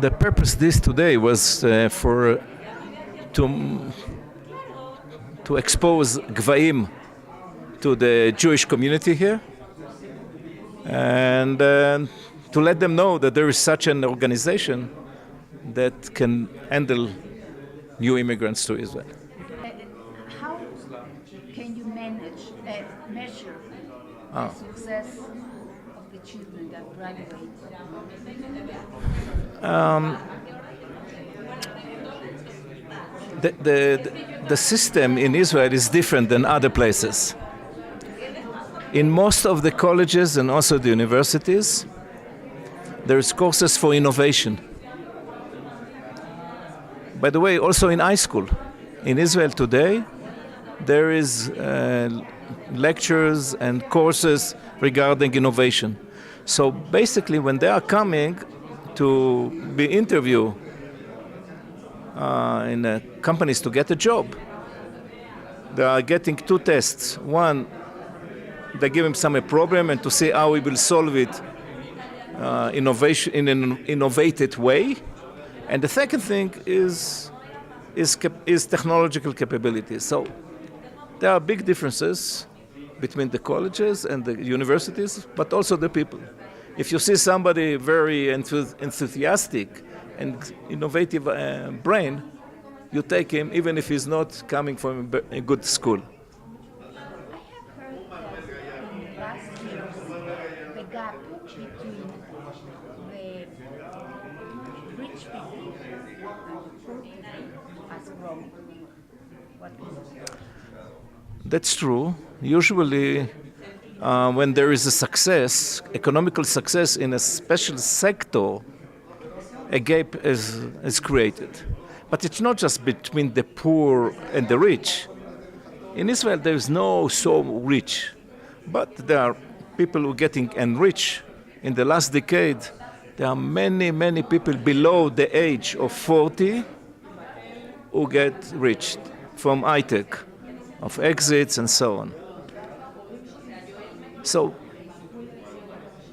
the purpose this today was to expose Gvahim to the Jewish community here, and to let them know that there is such an organization that can handle new immigrants to Israel. How can you measure the success of the children that graduate? The system in Israel is different than other places. In most of the colleges and also the universities, there's courses for innovation. By the way, also in high school. In Israel today, there is lectures and courses regarding innovation. So basically, when they are coming to be interviewed in companies to get a job, they are getting two tests. One, they give him some problem and to see how he will solve it innovation in an innovative way. And the second thing is technological capabilities. So there are big differences between the colleges and the universities, but also the people. If you see somebody very enthusiastic and innovative brain, you take him even if he's not coming from a good school. Gap between the rich people and poor people has grown. What is it? That's true. Usually, when there is a success, economical success in a special sector, a gap is created. But it's not just between the poor and the rich. In Israel, there is no so rich, but there are people who are getting enriched. In the last decade, there are many, many people below the age of 40 who get rich from high-tech, of exits and so on. So,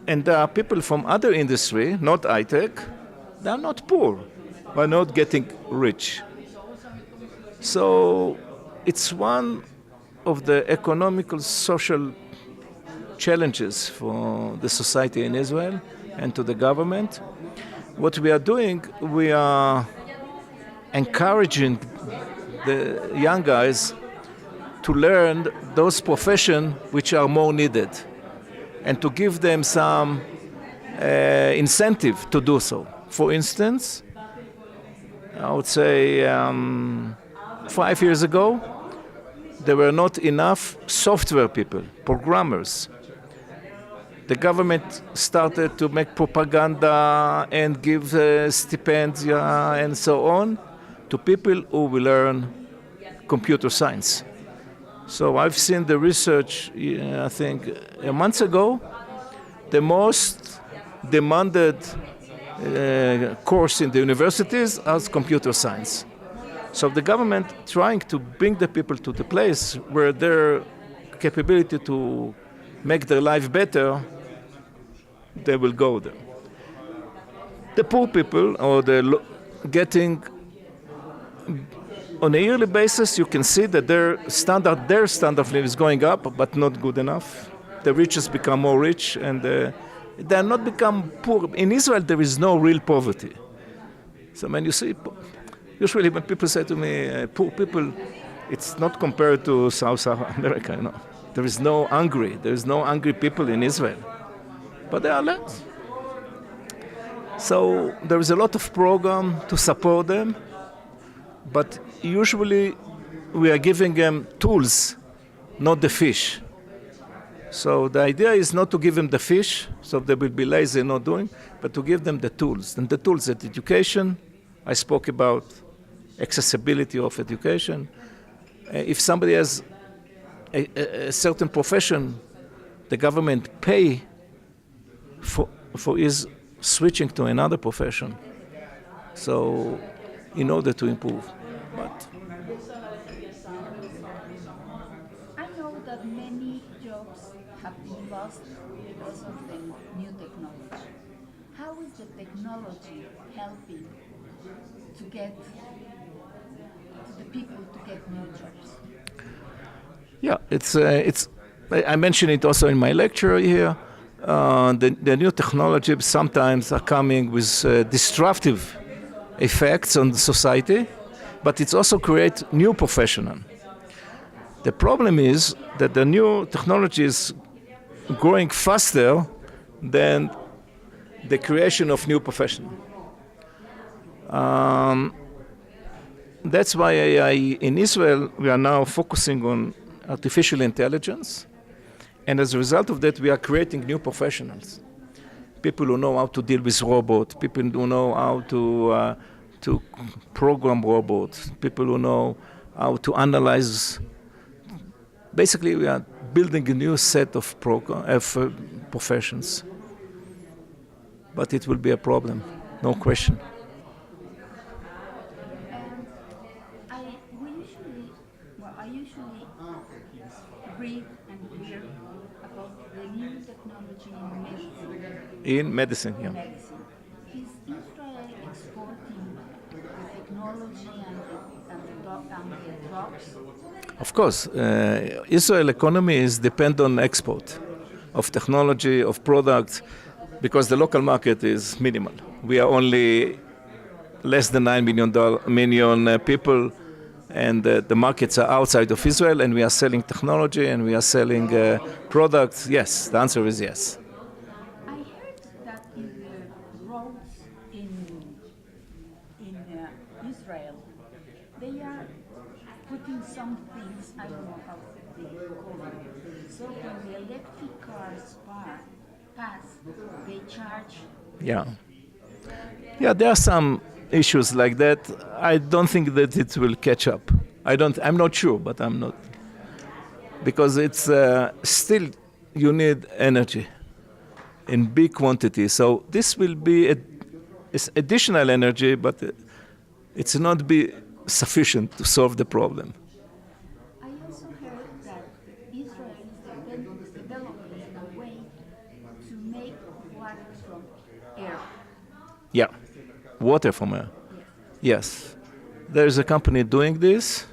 and there are people from other industry, not high-tech, they are not poor, but not getting rich. So, it's one of the economical, social challenges for the society in Israel and to the government. What we are doing, we are encouraging the young guys to learn those professions which are more needed and to give them some incentive to do so. For instance, I would say 5 years ago, there were not enough software people, programmers. The government started to make propaganda and give stipendia and so on to people who will learn computer science. So I've seen the research, I think, a month ago. The most demanded course in the universities is computer science. So the government trying to bring the people to the place where their capability to make their life better, they will go there. The poor people, or the getting on a yearly basis, you can see that their standard of living is going up, but not good enough. The richest become more rich, and they are not become poor. In Israel, there is no real poverty. So when you see, usually when people say to me, poor people, it's not compared to South America. You know, there is no hungry people in Israel. But they are less. So there is a lot of program to support them, but usually we are giving them tools, not the fish. So the idea is not to give them the fish, so they will be lazy not doing, but to give them the tools. And the tools at education, I spoke about accessibility of education. If somebody has a certain profession, the government pay for his switching to another profession, so in order to improve. But I know that many jobs have been lost because of the new technology. how is the technology helping to get to the people to get new jobs? Yeah, it's. I mentioned it also in my lecture here. The new technologies sometimes are coming with disruptive effects on the society, but it's also create new professional. The problem is that the new technology is growing faster than the creation of new professional. That's why in Israel we are now focusing on artificial intelligence, and as a result of that we are creating new professionals. People who know how to deal with robots, people who know how to program robots, people who know how to analyze. Basically, we are building a new set of professions. But it will be a problem, no question. I usually read and hear about the new technology In medicine, yeah. medicine. Is Israel exporting the technology and the drugs? Of course, Israel economy is dependent on export of technology, of products, because the local market is minimal. We are only less than 9 million people, and the markets are outside of Israel, and we are selling technology and we are selling products. Yes, the answer is yes. I heard that in the roads in Israel, they are putting some things, I don't know how they call it. So when the electric cars pass, they charge. Yeah. Yeah, there are some issues like that. I don't think that it will catch up. I'm not sure, but I'm not. Because it's still, you need energy in big quantity. So this will be it's additional energy, but it's not be sufficient to solve the problem. I also heard that Israel is developing a way to make water from air. Yeah, water from air. Yes. There is a company doing this.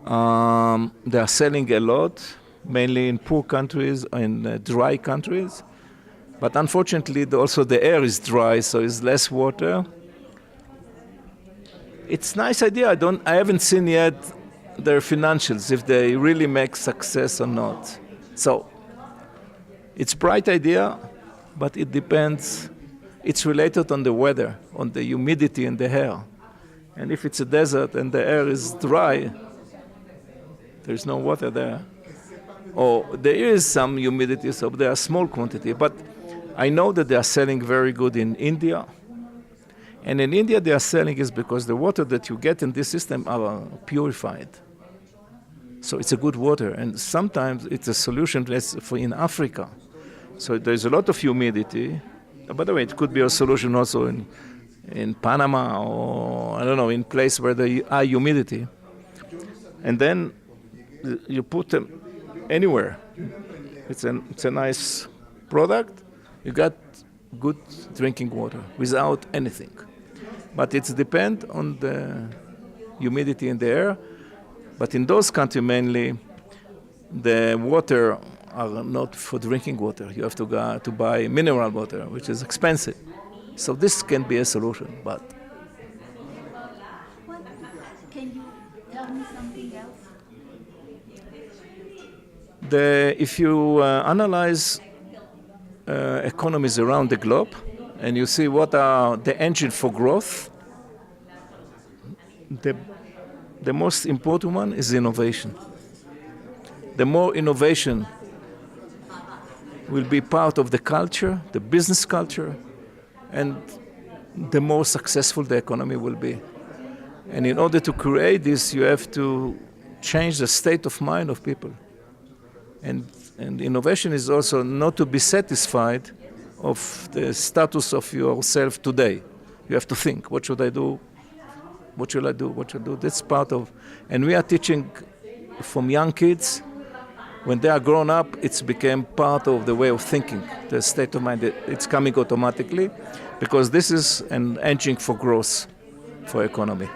They are selling a lot, mainly in poor countries, in dry countries. But unfortunately, also the air is dry, so it's less water. It's a nice idea. I haven't seen yet their financials, if they really make success or not. So it's a bright idea, but it depends. It's related on the weather, on the humidity in the air. And if it's a desert and the air is dry, there's no water there. Or there is some humidity, so there are small quantity. But I know that they are selling very good in India. And in India, they are selling is because the water that you get in this system are purified. So it's a good water. And sometimes it's a solution for in Africa. So there's a lot of humidity. By the way, it could be a solution also in Panama or, I don't know, in place where there are humidity. And then you put them anywhere. It's a nice product. You got good drinking water without anything. But it depends on the humidity in the air. But in those countries mainly, the water are not for drinking water. You have to go to buy mineral water, which is expensive. So this can be a solution, but... Can you tell me something else? If you analyze economies around the globe, and you see what are the engine for growth, the most important one is innovation. The more innovation will be part of the culture, the business culture, and the more successful the economy will be. And in order to create this, you have to change the state of mind of people. And innovation is also not to be satisfied of the status of yourself today. You have to think, what should I do? What should I do? What should I do? That's part of, and we are teaching from young kids When they are grown up, it's become part of the way of thinking, the state of mind. It's coming automatically because this is an engine for growth for economy.